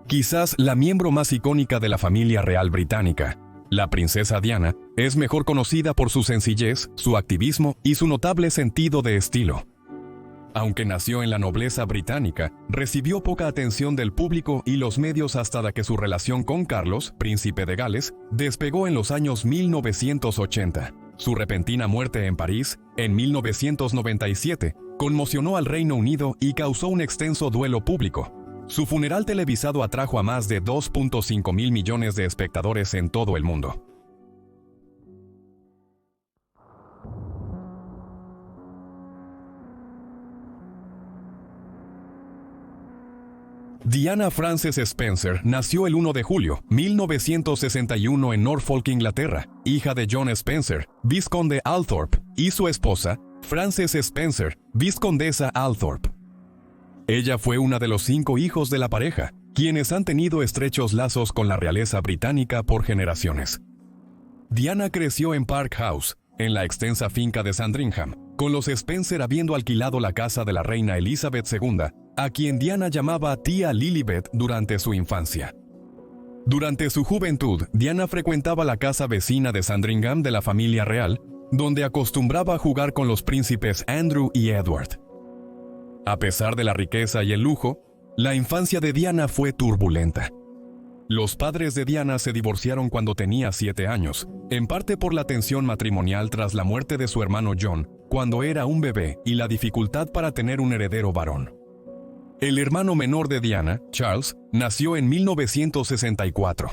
Quizás la miembro más icónica de la familia real británica, la princesa Diana es mejor conocida por su sencillez, su activismo y su notable sentido de estilo. Aunque nació en la nobleza británica, recibió poca atención del público y los medios hasta que su relación con Carlos, príncipe de Gales, despegó en los años 1980. Su repentina muerte en París, en 1997, conmocionó al Reino Unido y causó un extenso duelo público. Su funeral televisado atrajo a más de 2.5 mil millones de espectadores en todo el mundo. Diana Frances Spencer nació el 1 de julio, 1961 en Norfolk, Inglaterra, hija de John Spencer, vizconde Althorp, y su esposa, Frances Spencer, vizcondesa Althorp. Ella fue una de los 5 hijos de la pareja, quienes han tenido estrechos lazos con la realeza británica por generaciones. Diana creció en Park House, en la extensa finca de Sandringham, con los Spencer habiendo alquilado la casa de la reina Elizabeth II, a quien Diana llamaba tía Lilibet durante su infancia. Durante su juventud, Diana frecuentaba la casa vecina de Sandringham de la familia real, donde acostumbraba a jugar con los príncipes Andrew y Edward. A pesar de la riqueza y el lujo, la infancia de Diana fue turbulenta. Los padres de Diana se divorciaron cuando tenía 7 años, en parte por la tensión matrimonial tras la muerte de su hermano John, cuando era un bebé, y la dificultad para tener un heredero varón. El hermano menor de Diana, Charles, nació en 1964.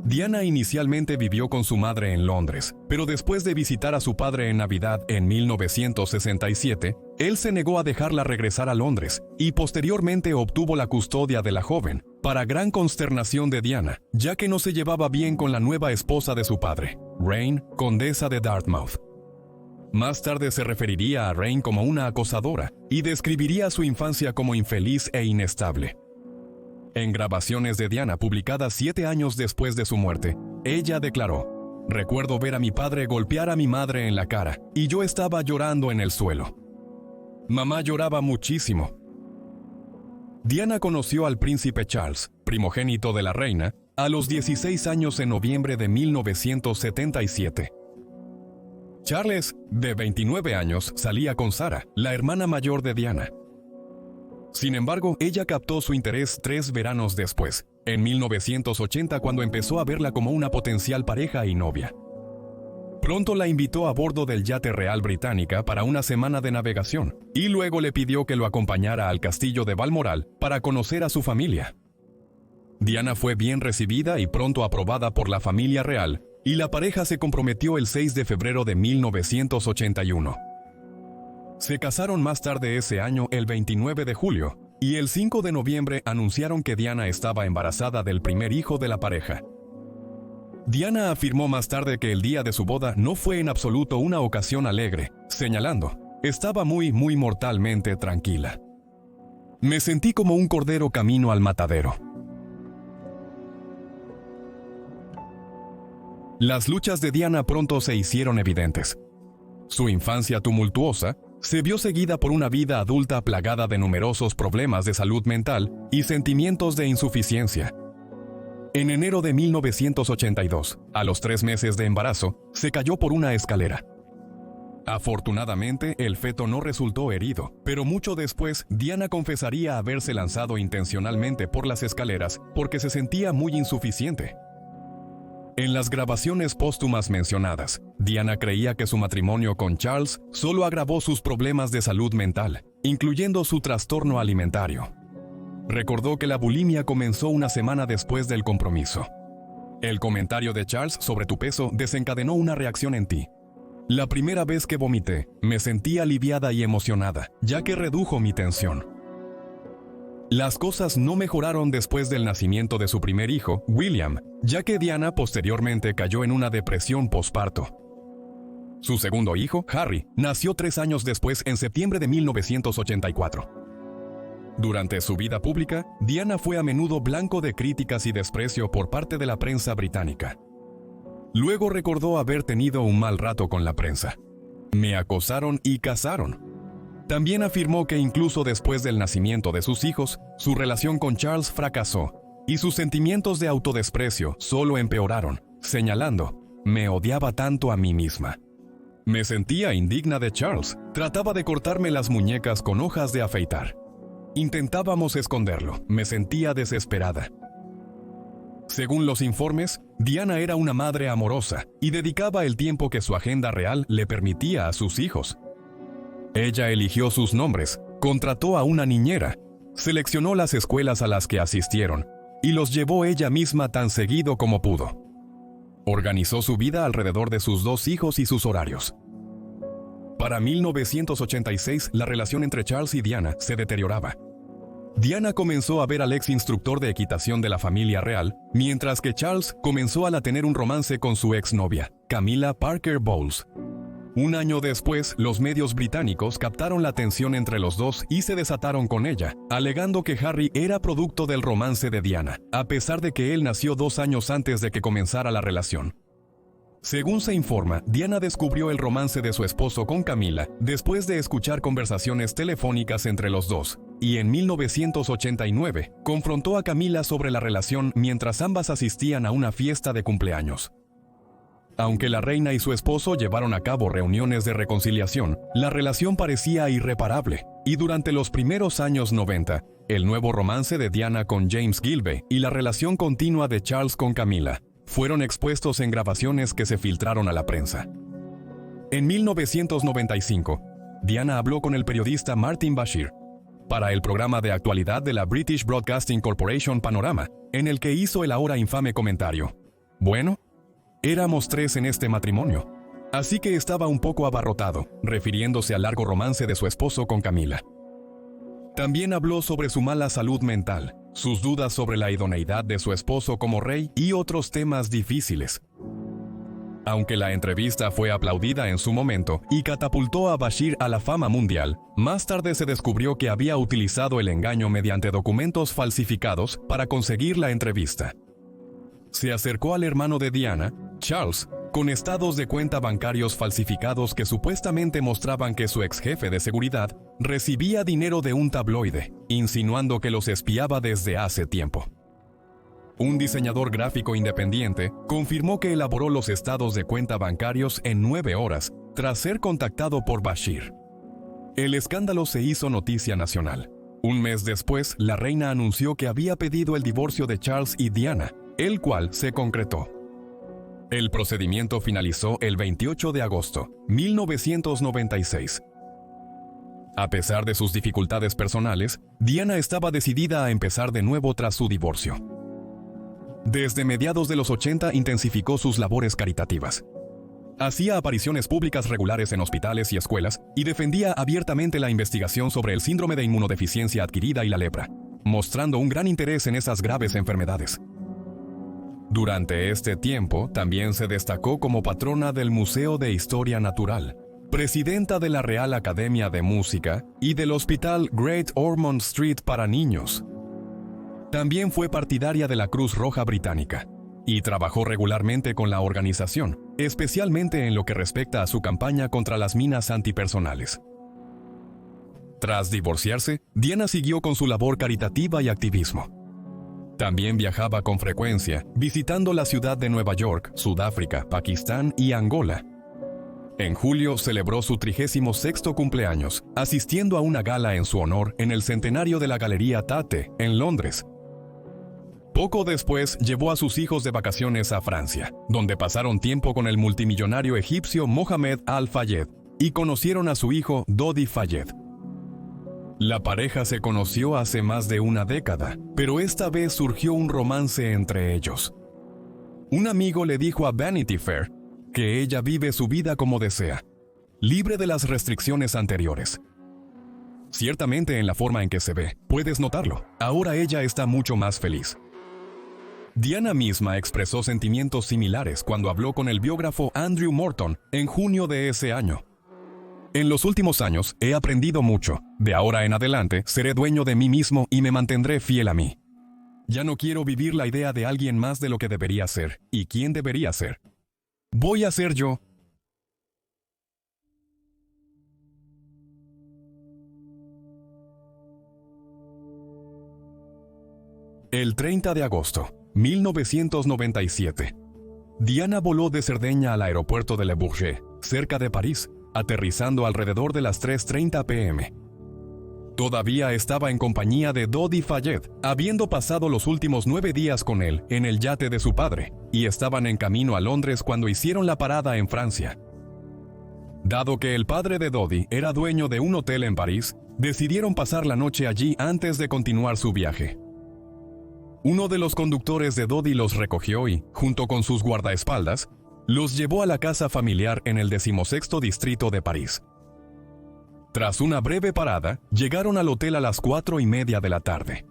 Diana inicialmente vivió con su madre en Londres, pero después de visitar a su padre en Navidad en 1967, él se negó a dejarla regresar a Londres y posteriormente obtuvo la custodia de la joven, para gran consternación de Diana, ya que no se llevaba bien con la nueva esposa de su padre, Rain, condesa de Dartmouth. Más tarde se referiría a Rain como una acosadora y describiría su infancia como infeliz e inestable. En grabaciones de Diana publicadas 7 años después de su muerte, ella declaró: "Recuerdo ver a mi padre golpear a mi madre en la cara, y yo estaba llorando en el suelo. Mamá lloraba muchísimo". Diana conoció al príncipe Charles, primogénito de la reina, a los 16 años en noviembre de 1977. Charles, de 29 años, salía con Sarah, la hermana mayor de Diana. Sin embargo, ella captó su interés 3 veranos después, en 1980, cuando empezó a verla como una potencial pareja y novia. Pronto la invitó a bordo del yate real británica para una semana de navegación, y luego le pidió que lo acompañara al castillo de Balmoral para conocer a su familia. Diana fue bien recibida y pronto aprobada por la familia real, y la pareja se comprometió el 6 de febrero de 1981. Se casaron más tarde ese año, el 29 de julio, y el 5 de noviembre anunciaron que Diana estaba embarazada del primer hijo de la pareja. Diana afirmó más tarde que el día de su boda no fue en absoluto una ocasión alegre, señalando: "Estaba muy mortalmente tranquila. Me sentí como un cordero camino al matadero". Las luchas de Diana pronto se hicieron evidentes. Su infancia tumultuosa se vio seguida por una vida adulta plagada de numerosos problemas de salud mental y sentimientos de insuficiencia. En enero de 1982, a los 3 meses de embarazo, se cayó por una escalera. Afortunadamente, el feto no resultó herido, pero mucho después, Diana confesaría haberse lanzado intencionalmente por las escaleras porque se sentía muy insuficiente. En las grabaciones póstumas mencionadas, Diana creía que su matrimonio con Charles solo agravó sus problemas de salud mental, incluyendo su trastorno alimentario. Recordó que la bulimia comenzó una semana después del compromiso. El comentario de Charles sobre tu peso desencadenó una reacción en ti. La primera vez que vomité, me sentí aliviada y emocionada, ya que redujo mi tensión. Las cosas no mejoraron después del nacimiento de su primer hijo, William, ya que Diana posteriormente cayó en una depresión posparto. Su segundo hijo, Harry, nació 3 años después, en septiembre de 1984. Durante su vida pública, Diana fue a menudo blanco de críticas y desprecio por parte de la prensa británica. Luego recordó haber tenido un mal rato con la prensa. "Me acosaron y cazaron. También afirmó que incluso después del nacimiento de sus hijos, su relación con Charles fracasó y sus sentimientos de autodesprecio solo empeoraron, señalando: "Me odiaba tanto a mí misma. Me sentía indigna de Charles. Trataba de cortarme las muñecas con hojas de afeitar. Intentábamos esconderlo. Me sentía desesperada". Según los informes, Diana era una madre amorosa y dedicaba el tiempo que su agenda real le permitía a sus hijos. Ella eligió sus nombres, contrató a una niñera, seleccionó las escuelas a las que asistieron y los llevó ella misma tan seguido como pudo. Organizó su vida alrededor de sus 2 hijos y sus horarios. Para 1986, la relación entre Charles y Diana se deterioraba. Diana comenzó a ver al ex instructor de equitación de la familia real, mientras que Charles comenzó a tener un romance con su exnovia, Camilla Parker Bowles. Un año después, los medios británicos captaron la atención entre los dos y se desataron con ella, alegando que Harry era producto del romance de Diana, a pesar de que él nació 2 años antes de que comenzara la relación. Según se informa, Diana descubrió el romance de su esposo con Camilla después de escuchar conversaciones telefónicas entre los dos, y en 1989 confrontó a Camilla sobre la relación mientras ambas asistían a una fiesta de cumpleaños. Aunque la reina y su esposo llevaron a cabo reuniones de reconciliación, la relación parecía irreparable, y durante los primeros años 90, el nuevo romance de Diana con James Gilbey y la relación continua de Charles con Camilla fueron expuestos en grabaciones que se filtraron a la prensa. En 1995, Diana habló con el periodista Martin Bashir para el programa de actualidad de la British Broadcasting Corporation Panorama, en el que hizo el ahora infame comentario: "Bueno, éramos 3 en este matrimonio, así que estaba un poco abarrotado", refiriéndose al largo romance de su esposo con Camilla. También habló sobre su mala salud mental, sus dudas sobre la idoneidad de su esposo como rey y otros temas difíciles. Aunque la entrevista fue aplaudida en su momento y catapultó a Bashir a la fama mundial, más tarde se descubrió que había utilizado el engaño mediante documentos falsificados para conseguir la entrevista. Se acercó al hermano de Diana, Charles, con estados de cuenta bancarios falsificados que supuestamente mostraban que su ex jefe de seguridad recibía dinero de un tabloide, insinuando que los espiaba desde hace tiempo. Un diseñador gráfico independiente confirmó que elaboró los estados de cuenta bancarios en 9 horas, tras ser contactado por Bashir. El escándalo se hizo noticia nacional. Un mes después, la reina anunció que había pedido el divorcio de Charles y Diana, el cual se concretó. El procedimiento finalizó el 28 de agosto, 1996. A pesar de sus dificultades personales, Diana estaba decidida a empezar de nuevo tras su divorcio. Desde mediados de los 80 intensificó sus labores caritativas. Hacía apariciones públicas regulares en hospitales y escuelas y defendía abiertamente la investigación sobre el síndrome de inmunodeficiencia adquirida y la lepra, mostrando un gran interés en esas graves enfermedades. Durante este tiempo, también se destacó como patrona del Museo de Historia Natural, presidenta de la Real Academia de Música y del Hospital Great Ormond Street para niños. También fue partidaria de la Cruz Roja Británica y trabajó regularmente con la organización, especialmente en lo que respecta a su campaña contra las minas antipersonales. Tras divorciarse, Diana siguió con su labor caritativa y activismo. También viajaba con frecuencia, visitando la ciudad de Nueva York, Sudáfrica, Pakistán y Angola. En julio celebró su 36º cumpleaños, asistiendo a una gala en su honor en el centenario de la Galería Tate, en Londres. Poco después llevó a sus hijos de vacaciones a Francia, donde pasaron tiempo con el multimillonario egipcio Mohamed Al-Fayed y conocieron a su hijo Dodi Fayed. La pareja se conoció hace más de una década, pero esta vez surgió un romance entre ellos. Un amigo le dijo a Vanity Fair que ella vive su vida como desea, libre de las restricciones anteriores. Ciertamente en la forma en que se ve, puedes notarlo. Ahora ella está mucho más feliz. Diana misma expresó sentimientos similares cuando habló con el biógrafo Andrew Morton en junio de ese año. En los últimos años he aprendido mucho. De ahora en adelante seré dueño de mí mismo y me mantendré fiel a mí. Ya no quiero vivir la idea de alguien más de lo que debería ser y quién debería ser. Voy a ser yo. El 30 de agosto, 1997. Diana voló de Cerdeña al aeropuerto de Le Bourget, cerca de París, aterrizando alrededor de las 3:30 p.m. Todavía estaba en compañía de Dodi Fayed, habiendo pasado los últimos 9 días con él en el yate de su padre, y estaban en camino a Londres cuando hicieron la parada en Francia. Dado que el padre de Dodi era dueño de un hotel en París, decidieron pasar la noche allí antes de continuar su viaje. Uno de los conductores de Dodi los recogió y, junto con sus guardaespaldas, los llevó a la casa familiar en el 16º distrito de París. Tras una breve parada, llegaron al hotel a las 4:30 de la tarde.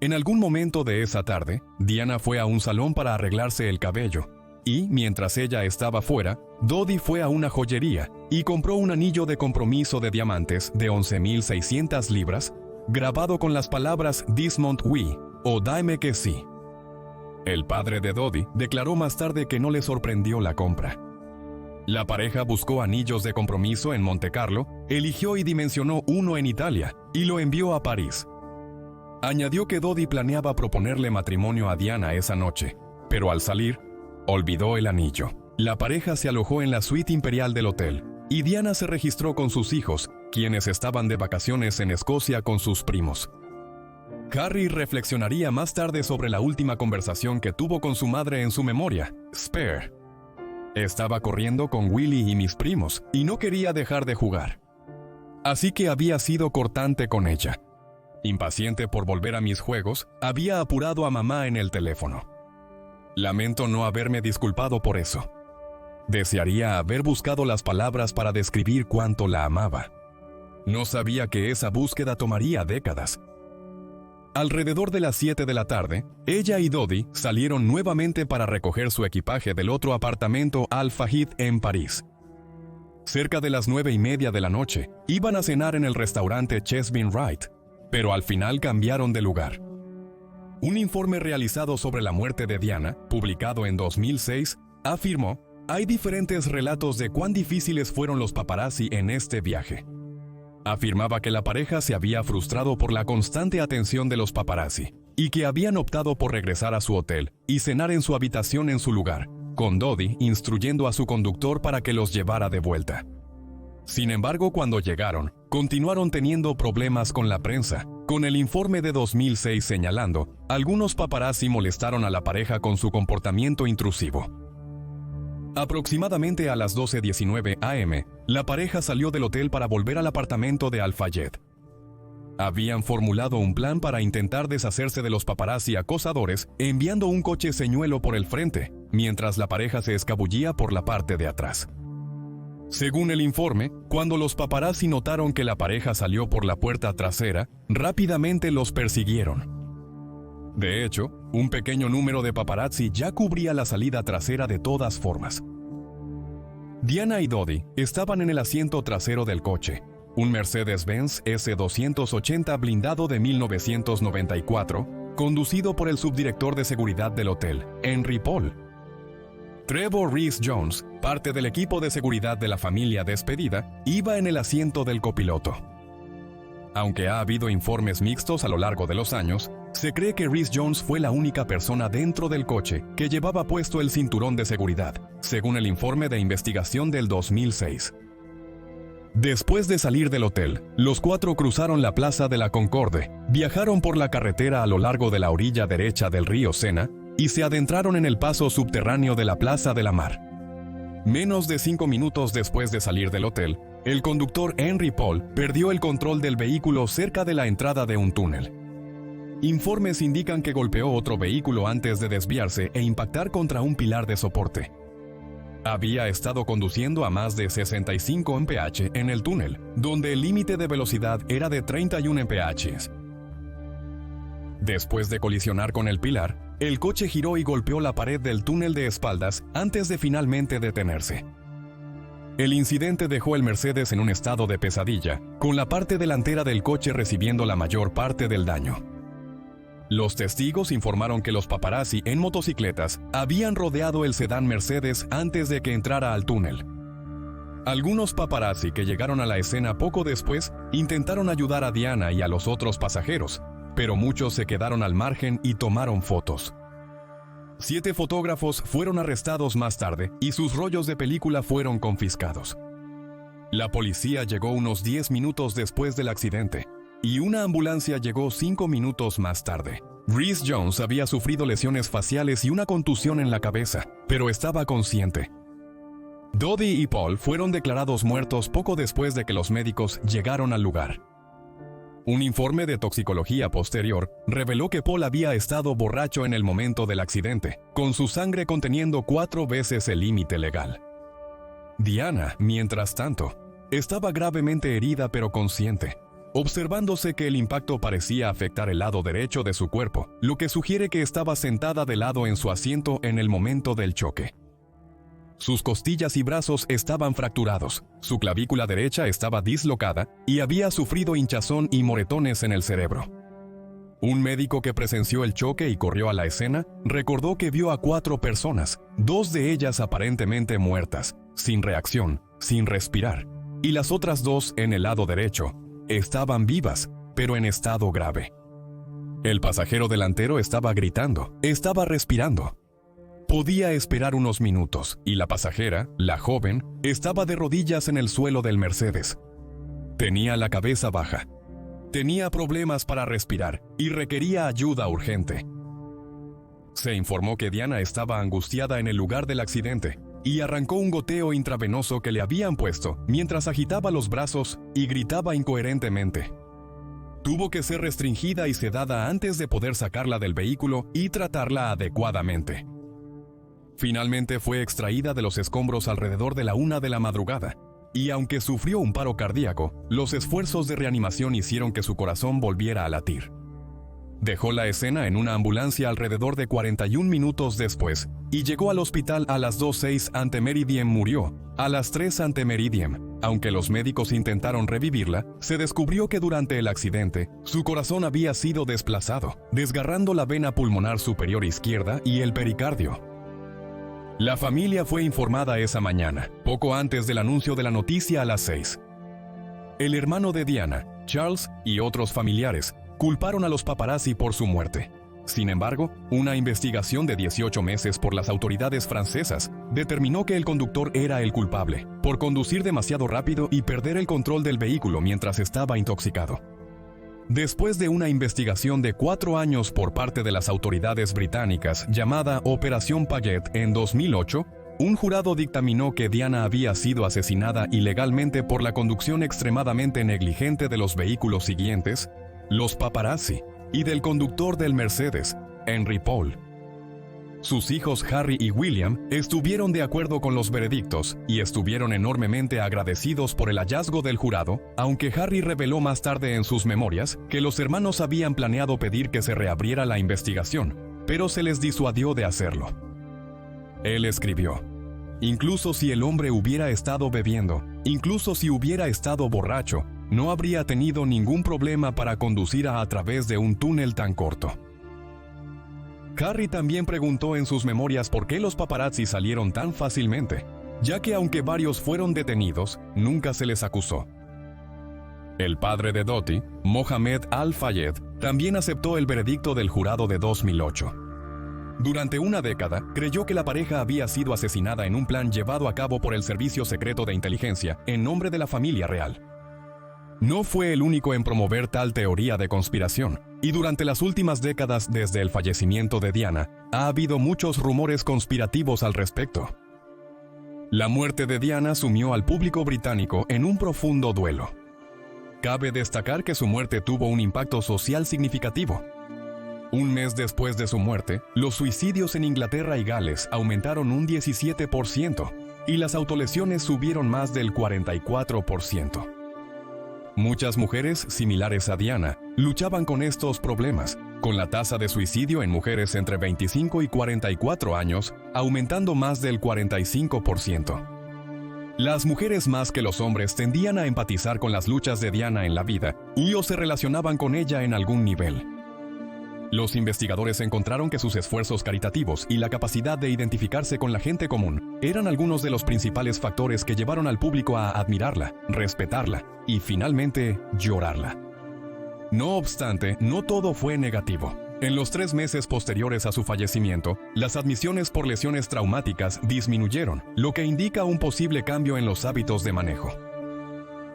En algún momento de esa tarde, Diana fue a un salón para arreglarse el cabello, y, mientras ella estaba fuera, Dodi fue a una joyería y compró un anillo de compromiso de diamantes de 11.600 libras, grabado con las palabras Dismont Oui, o Dime que sí. El padre de Dodi declaró más tarde que no le sorprendió la compra. La pareja buscó anillos de compromiso en Montecarlo, eligió y dimensionó uno en Italia, y lo envió a París. Añadió que Dodi planeaba proponerle matrimonio a Diana esa noche, pero al salir, olvidó el anillo. La pareja se alojó en la suite imperial del hotel, y Diana se registró con sus hijos, quienes estaban de vacaciones en Escocia con sus primos. Harry reflexionaría más tarde sobre la última conversación que tuvo con su madre en su memoria, Spare. Estaba corriendo con Willy y mis primos, y no quería dejar de jugar. Así que había sido cortante con ella. Impaciente por volver a mis juegos, había apurado a mamá en el teléfono. Lamento no haberme disculpado por eso. Desearía haber buscado las palabras para describir cuánto la amaba. No sabía que esa búsqueda tomaría décadas. Alrededor de las 7 de la tarde, ella y Dodi salieron nuevamente para recoger su equipaje del otro apartamento Al Fahid en París. Cerca de las 9:30 de la noche, iban a cenar en el restaurante Chesbin Wright, pero al final cambiaron de lugar. Un informe realizado sobre la muerte de Diana, publicado en 2006, afirmó: hay diferentes relatos de cuán difíciles fueron los paparazzi en este viaje. Afirmaba que la pareja se había frustrado por la constante atención de los paparazzi y que habían optado por regresar a su hotel y cenar en su habitación en su lugar, con Dodi instruyendo a su conductor para que los llevara de vuelta. Sin embargo, cuando llegaron, continuaron teniendo problemas con la prensa, con el informe de 2006 señalando: algunos paparazzi molestaron a la pareja con su comportamiento intrusivo. Aproximadamente a las 12:19 am, la pareja salió del hotel para volver al apartamento de Al Fayed. Habían formulado un plan para intentar deshacerse de los paparazzi acosadores enviando un coche señuelo por el frente, mientras la pareja se escabullía por la parte de atrás. Según el informe, cuando los paparazzi notaron que la pareja salió por la puerta trasera, rápidamente los persiguieron. De hecho, un pequeño número de paparazzi ya cubría la salida trasera de todas formas. Diana y Dodi estaban en el asiento trasero del coche, un Mercedes-Benz S280 blindado de 1994, conducido por el subdirector de seguridad del hotel, Henry Paul. Trevor Rhys-Jones, parte del equipo de seguridad de la familia despedida, iba en el asiento del copiloto. Aunque ha habido informes mixtos a lo largo de los años, se cree que Rhys-Jones fue la única persona dentro del coche que llevaba puesto el cinturón de seguridad, según el informe de investigación del 2006. Después de salir del hotel, los cuatro cruzaron la Plaza de la Concorde, viajaron por la carretera a lo largo de la orilla derecha del río Sena y se adentraron en el paso subterráneo de la Plaza de la Mar. Menos de 5 minutos después de salir del hotel, el conductor Henry Paul perdió el control del vehículo cerca de la entrada de un túnel. Informes indican que golpeó otro vehículo antes de desviarse e impactar contra un pilar de soporte. Había estado conduciendo a más de 65 mph en el túnel, donde el límite de velocidad era de 31 mph. Después de colisionar con el pilar, el coche giró y golpeó la pared del túnel de espaldas antes de finalmente detenerse. El incidente dejó el Mercedes en un estado de pesadilla, con la parte delantera del coche recibiendo la mayor parte del daño. Los testigos informaron que los paparazzi en motocicletas habían rodeado el sedán Mercedes antes de que entrara al túnel. Algunos paparazzi que llegaron a la escena poco después intentaron ayudar a Diana y a los otros pasajeros, pero muchos se quedaron al margen y tomaron fotos. 7 fotógrafos fueron arrestados más tarde y sus rollos de película fueron confiscados. La policía llegó unos 10 minutos después del accidente y una ambulancia llegó 5 minutos más tarde. Rhys Jones había sufrido lesiones faciales y una contusión en la cabeza, pero estaba consciente. Dodie y Paul fueron declarados muertos poco después de que los médicos llegaron al lugar. Un informe de toxicología posterior reveló que Paul había estado borracho en el momento del accidente, con su sangre conteniendo 4 veces el límite legal. Diana, mientras tanto, estaba gravemente herida pero consciente, observándose que el impacto parecía afectar el lado derecho de su cuerpo, lo que sugiere que estaba sentada de lado en su asiento en el momento del choque. Sus costillas y brazos estaban fracturados, su clavícula derecha estaba dislocada y había sufrido hinchazón y moretones en el cerebro. Un médico que presenció el choque y corrió a la escena recordó que vio a 4 personas, 2 de ellas aparentemente muertas, sin reacción, sin respirar, y las otras 2 en el lado derecho estaban vivas, pero en estado grave. El pasajero delantero estaba gritando, estaba respirando. Podía esperar unos minutos, y la pasajera, la joven, estaba de rodillas en el suelo del Mercedes. Tenía la cabeza baja. Tenía problemas para respirar y requería ayuda urgente. Se informó que Diana estaba angustiada en el lugar del accidente y arrancó un goteo intravenoso que le habían puesto mientras agitaba los brazos y gritaba incoherentemente. Tuvo que ser restringida y sedada antes de poder sacarla del vehículo y tratarla adecuadamente. Finalmente fue extraída de los escombros alrededor de la 1 de la madrugada, y aunque sufrió un paro cardíaco, los esfuerzos de reanimación hicieron que su corazón volviera a latir. Dejó la escena en una ambulancia alrededor de 41 minutos después, y llegó al hospital a las 2:06 ante Meridiem. Murió a las 3 ante Meridiem. Aunque los médicos intentaron revivirla, se descubrió que durante el accidente, su corazón había sido desplazado, desgarrando la vena pulmonar superior izquierda y el pericardio. La familia fue informada esa mañana, poco antes del anuncio de la noticia a las 6. El hermano de Diana, Charles, y otros familiares culparon a los paparazzi por su muerte. Sin embargo, una investigación de 18 meses por las autoridades francesas determinó que el conductor era el culpable, por conducir demasiado rápido y perder el control del vehículo mientras estaba intoxicado. Después de una investigación de 4 años por parte de las autoridades británicas llamada Operación Paget en 2008, un jurado dictaminó que Diana había sido asesinada ilegalmente por la conducción extremadamente negligente de los vehículos siguientes, los paparazzi, y del conductor del Mercedes, Henry Paul. Sus hijos Harry y William estuvieron de acuerdo con los veredictos y estuvieron enormemente agradecidos por el hallazgo del jurado, aunque Harry reveló más tarde en sus memorias que los hermanos habían planeado pedir que se reabriera la investigación, pero se les disuadió de hacerlo. Él escribió: "Incluso si el hombre hubiera estado bebiendo, incluso si hubiera estado borracho, no habría tenido ningún problema para conducir a través de un túnel tan corto". Harry también preguntó en sus memorias por qué los paparazzi salieron tan fácilmente, ya que aunque varios fueron detenidos, nunca se les acusó. El padre de Dottie, Mohamed Al-Fayed, también aceptó el veredicto del jurado de 2008. Durante una década, creyó que la pareja había sido asesinada en un plan llevado a cabo por el Servicio Secreto de Inteligencia en nombre de la familia real. No fue el único en promover tal teoría de conspiración, y durante las últimas décadas desde el fallecimiento de Diana, ha habido muchos rumores conspirativos al respecto. La muerte de Diana sumió al público británico en un profundo duelo. Cabe destacar que su muerte tuvo un impacto social significativo. Un mes después de su muerte, los suicidios en Inglaterra y Gales aumentaron un 17%, y las autolesiones subieron más del 44%. Muchas mujeres similares a Diana luchaban con estos problemas, con la tasa de suicidio en mujeres entre 25 y 44 años aumentando más del 45%. Las mujeres más que los hombres tendían a empatizar con las luchas de Diana en la vida y o se relacionaban con ella en algún nivel. Los investigadores encontraron que sus esfuerzos caritativos y la capacidad de identificarse con la gente común eran algunos de los principales factores que llevaron al público a admirarla, respetarla y finalmente llorarla. No obstante, no todo fue negativo. En los 3 meses posteriores a su fallecimiento, las admisiones por lesiones traumáticas disminuyeron, lo que indica un posible cambio en los hábitos de manejo.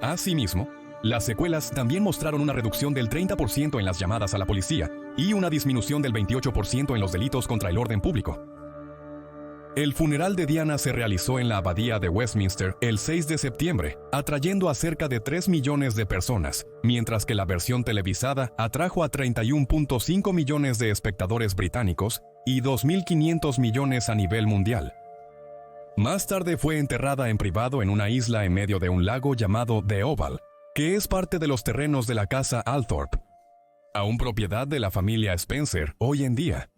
Asimismo, las secuelas también mostraron una reducción del 30% en las llamadas a la policía y una disminución del 28% en los delitos contra el orden público. El funeral de Diana se realizó en la Abadía de Westminster el 6 de septiembre, atrayendo a cerca de 3 millones de personas, mientras que la versión televisada atrajo a 31.5 millones de espectadores británicos y 2.500 millones a nivel mundial. Más tarde fue enterrada en privado en una isla en medio de un lago llamado The Oval, que es parte de los terrenos de la casa Althorp, aún propiedad de la familia Spencer hoy en día.